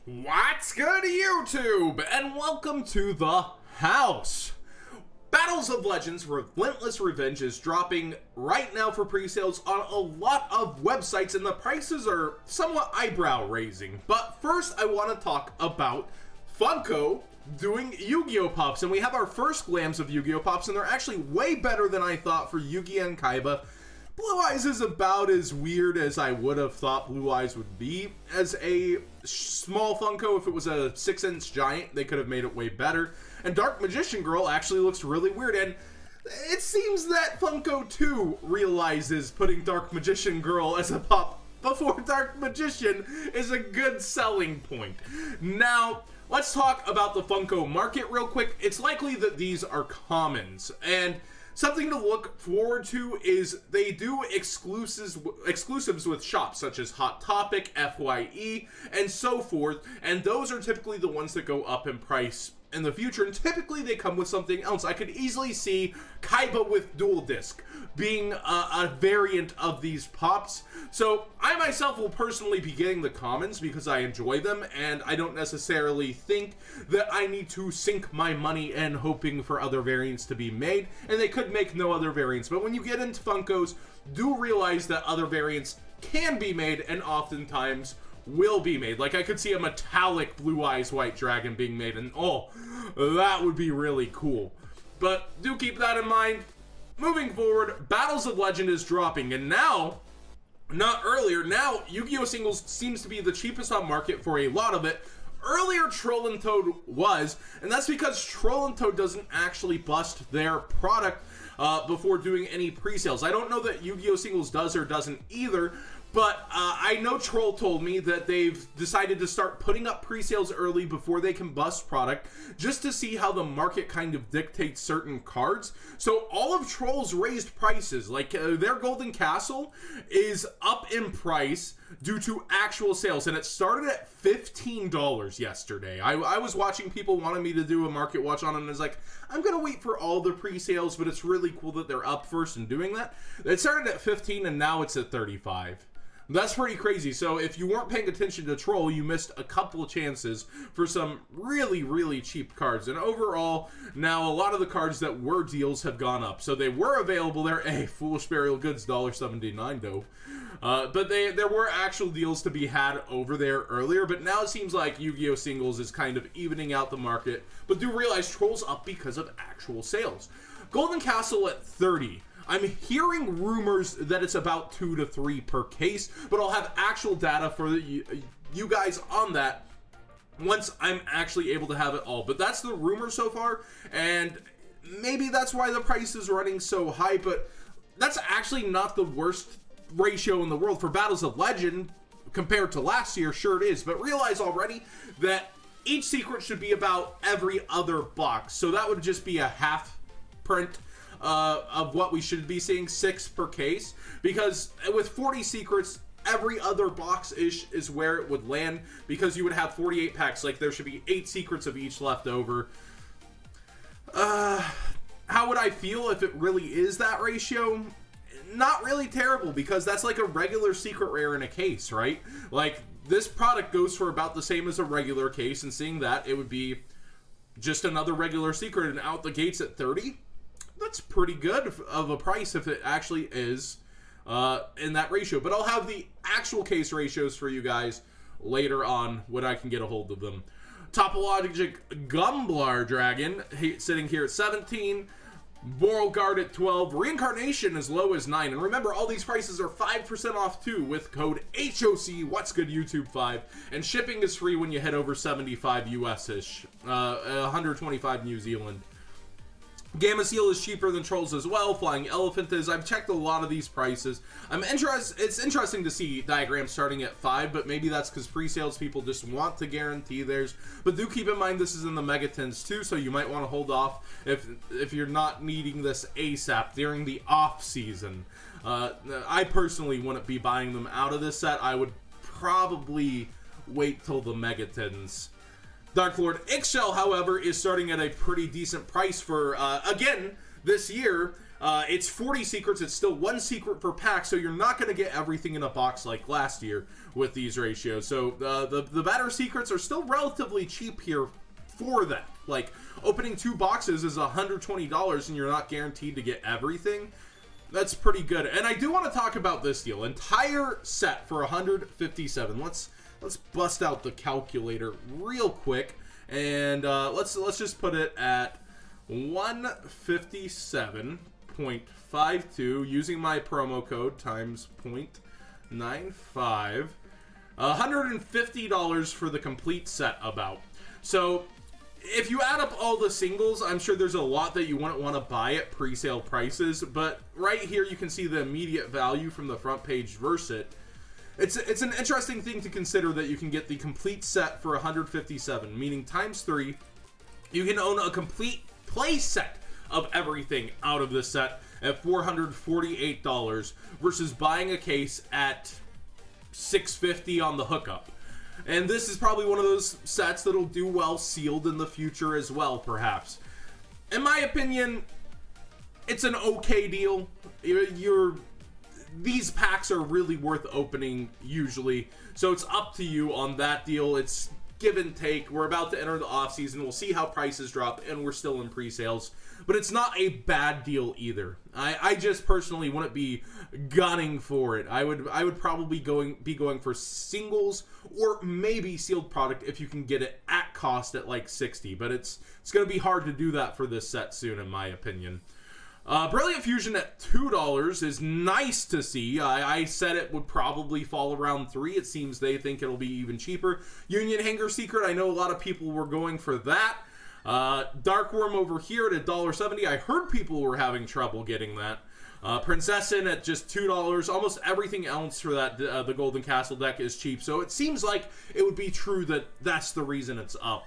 What's good, YouTube? And welcome to the house. Battles of Legends Relentless Revenge is dropping right now for pre-sales on a lot of websites, and the prices are somewhat eyebrow-raising. But first, I want to talk about Funko doing Yu-Gi-Oh! Pops, and we have our first glams of Yu-Gi-Oh! Pops, and they're actually way better than I thought for Yugi and Kaiba. Blue Eyes is about as weird as I would have thought Blue Eyes would be. As a small Funko, if it was a 6-inch giant, they could have made it way better. And Dark Magician Girl actually looks really weird, and it seems that Funko 2 realizes putting Dark Magician Girl as a pop before Dark Magician is a good selling point. Now, let's talk about the Funko Market real quick. It's likely that these are commons, and something to look forward to is they do exclusives with shops such as Hot Topic, FYE, and so forth, and those are typically the ones that go up in price in the future, and typically they come with something else. I could easily see Kaiba with dual disc being a variant of these pops. So I myself will personally be getting the commons because I enjoy them, and I don't necessarily think that I need to sink my money in hoping for other variants to be made, and they could make no other variants. But when you get into Funkos, do realize that other variants can be made, and oftentimes will be made. Like, I could see a metallic Blue Eyes White Dragon being made, and oh, that would be really cool. But do keep that in mind. Moving forward, Battles of Legend is dropping, and now, not earlier, now Yu-Gi-Oh! Singles seems to be the cheapest on market for a lot of it. Earlier, Troll and Toad was, and that's because Troll and Toad doesn't actually bust their product before doing any pre-sales. I don't know that Yu-Gi-Oh! Singles does or doesn't either, but I know Troll told me that they've decided to start putting up pre-sales early before they can bust product, just to see how the market kind of dictates certain cards. So all of Troll's raised prices, like their Golden Castle is up in price due to actual sales, and it started at $15 yesterday. I was watching people wanting me to do a market watch on it, and I was like, I'm gonna wait for all the pre-sales, but it's really cool that they're up first and doing that. It started at 15 and now it's at 35. That's pretty crazy. So if you weren't paying attention to Troll, you missed a couple of chances for some really, really cheap cards. And overall, now a lot of the cards that were deals have gone up. So they were available there. Hey, Foolish Burial Goods, $1.79 though. But there were actual deals to be had over there earlier. But now it seems like Yu-Gi-Oh! Singles is kind of evening out the market. But do realize Troll's up because of actual sales. Golden Castle at 30. I'm hearing rumors that it's about 2 to 3 per case, but I'll have actual data for you guys on that once I'm actually able to have it all. But that's the rumor so far, and maybe that's why the price is running so high, but that's actually not the worst ratio in the world for Battles of Legend compared to last year. Sure it is, but realize already that each secret should be about every other box, so that would just be a half print of what we should be seeing, 6 per case, because with 40 secrets, every other box-ish is where it would land, because you would have 48 packs. Like, there should be 8 secrets of each left over. How would I feel if it really is that ratio? Not really terrible, because that's like a regular secret rare in a case, right? Like, this product goes for about the same as a regular case, and seeing that, it would be just another regular secret, and out the gates at 30? That's pretty good of a price if it actually is in that ratio. But I'll have the actual case ratios for you guys later on when I can get a hold of them. Topologic Gumblar Dragon sitting here at 17. Moral Guard at 12. Reincarnation as low as 9. And remember, all these prices are 5% off too with code HoC, What's Good YouTube 5. And shipping is free when you head over 75 US-ish. 125 New Zealand. Gamma Seal is cheaper than Trolls as well. Flying Elephant is. I've checked a lot of these prices. It's interesting to see diagrams starting at 5, but maybe that's because pre-sales people just want to guarantee theirs. But do keep in mind this is in the Megatins too, so you might want to hold off if you're not needing this ASAP during the off season. I personally wouldn't be buying them out of this set. I would probably wait till the Megatins. Dark Lord Ixchel, however, is starting at a pretty decent price for, again, this year. It's 40 secrets. It's still 1 secret per pack, so you're not going to get everything in a box like last year with these ratios. So the better secrets are still relatively cheap here for that. Like, opening 2 boxes is $120 and you're not guaranteed to get everything. That's pretty good. And I do want to talk about this deal. Entire set for $157. Let's bust out the calculator real quick, and let's just put it at 157.52 using my promo code times 0.95. $150 for the complete set about. So if you add up all the singles, I'm sure there's a lot that you wouldn't want to buy at pre-sale prices, but right here you can see the immediate value from the front page versus it. It's an interesting thing to consider that you can get the complete set for 157, meaning times 3. You can own a complete play set of everything out of this set at $448 versus buying a case at $650 on the hookup. And this is probably one of those sets that'll do well sealed in the future as well, perhaps. In my opinion, it's an okay deal. These packs are really worth opening usually, so it's up to you on that deal. It's give and take. We're about to enter the off season. We'll see how prices drop, and we're still in pre-sales, but it's not a bad deal either. I just personally wouldn't be gunning for it. I would probably be going for singles or maybe sealed product if you can get it at cost at like 60, but it's going to be hard to do that for this set soon, in my opinion. Brilliant Fusion at $2 is nice to see. I said it would probably fall around 3. It seems they think it'll be even cheaper. Union Hanger Secret, I know a lot of people were going for that. Dark Worm over here at $1.70. I heard people were having trouble getting that. Princesin at just $2. Almost everything else for that the Golden Castle deck is cheap. So it seems like it would be true that that's the reason it's up,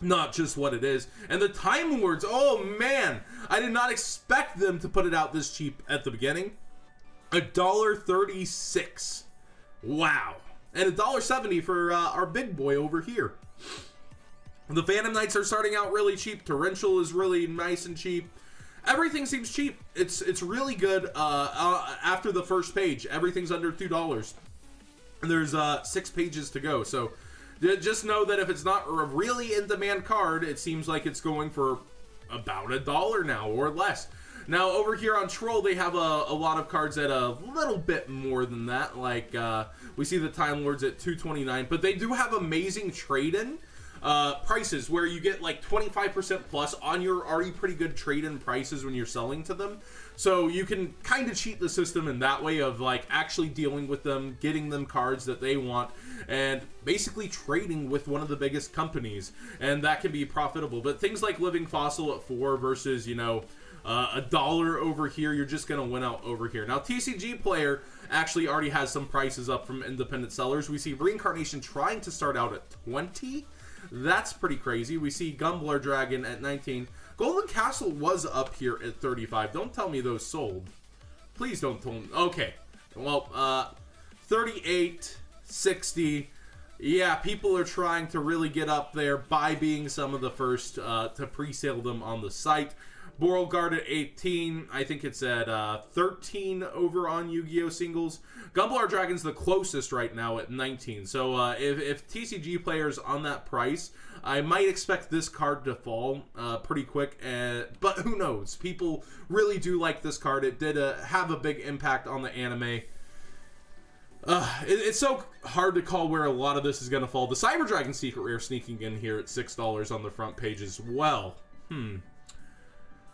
not just what it is. And the Time Lords, oh man, I did not expect them to put it out this cheap at the beginning. $1.36. Wow. And $1.70 for our big boy over here. The Phantom Knights are starting out really cheap. Torrential is really nice and cheap. Everything seems cheap. It's really good. After the first page, everything's under $2. And there's 6 pages to go. So just know that if it's not a really in-demand card, it seems like it's going for about $1 now or less. Now, over here on Troll, they have a lot of cards at a little bit more than that. Like, we see the Time Lords at $229, but they do have amazing trade-in prices where you get like 25% plus on your already pretty good trade-in prices when you're selling to them. So you can kind of cheat the system in that way of like actually dealing with them, getting them cards that they want, and basically trading with one of the biggest companies, and that can be profitable. But things like Living Fossil at $4 versus, you know, $1 over here, you're just gonna win out over here. Now, TCG Player actually already has some prices up from independent sellers. We see Reincarnation trying to start out at 20. That's pretty crazy. We see Gumbler Dragon at 19. Golden Castle was up here at 35. Don't tell me those sold. Please don't tell me. Okay. Well, 38, 60. Yeah, people are trying to really get up there by being some of the first to pre-sale them on the site. Borrelguard at 18. I think it's at 13 over on Yu-Gi-Oh! Singles. Gumbler Dragon's the closest right now at 19. So if TCG Player's on that price, I might expect this card to fall pretty quick. But who knows? People really do like this card. It did have a big impact on the anime. It's so hard to call where a lot of this is going to fall. The Cyber Dragon Secret Rare sneaking in here at $6 on the front page as well.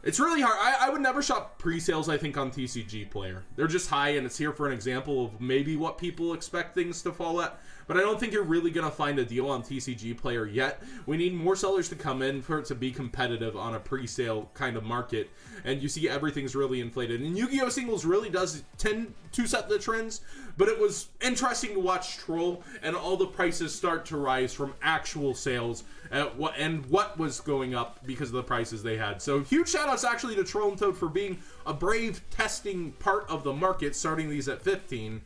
It's really hard. I would never shop pre-sales, I think, on TCG Player. They're just high, and it's here for an example of maybe what people expect things to fall at. But I don't think you're really going to find a deal on TCG Player yet. We need more sellers to come in for it to be competitive on a pre-sale kind of market. And you see everything's really inflated. And Yu-Gi-Oh! Singles really does tend to set the trends. But it was interesting to watch Troll and all the prices start to rise from actual sales and what was going up because of the prices they had. So huge shout outs actually to Troll and Toad for being a brave testing part of the market, starting these at 15.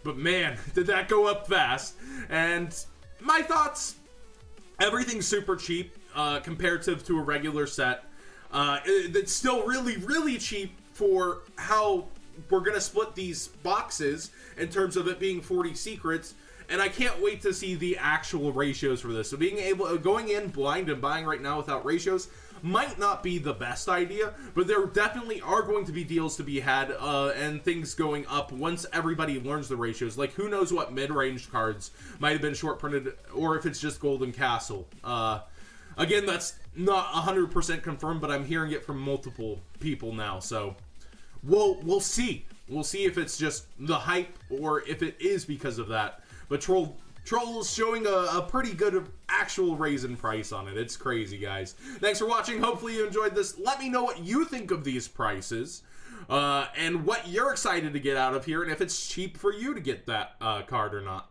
But man, did that go up fast. And my thoughts, everything's super cheap comparative to a regular set. It's still really, really cheap for how we're gonna split these boxes in terms of it being 40 secrets, and I can't wait to see the actual ratios for this. So going in blind and buying right now without ratios might not be the best idea, but there definitely are going to be deals to be had, and things going up once everybody learns the ratios. Like, who knows what mid-range cards might have been short printed, or if it's just Golden Castle. Again, that's not 100% confirmed, but I'm hearing it from multiple people now, so we'll see. We'll see if it's just the hype or if it is because of that. But Troll's showing a pretty good actual raise in price on it. It's crazy, guys. Thanks for watching. Hopefully you enjoyed this. Let me know what you think of these prices, and what you're excited to get out of here, and if it's cheap for you to get that card or not.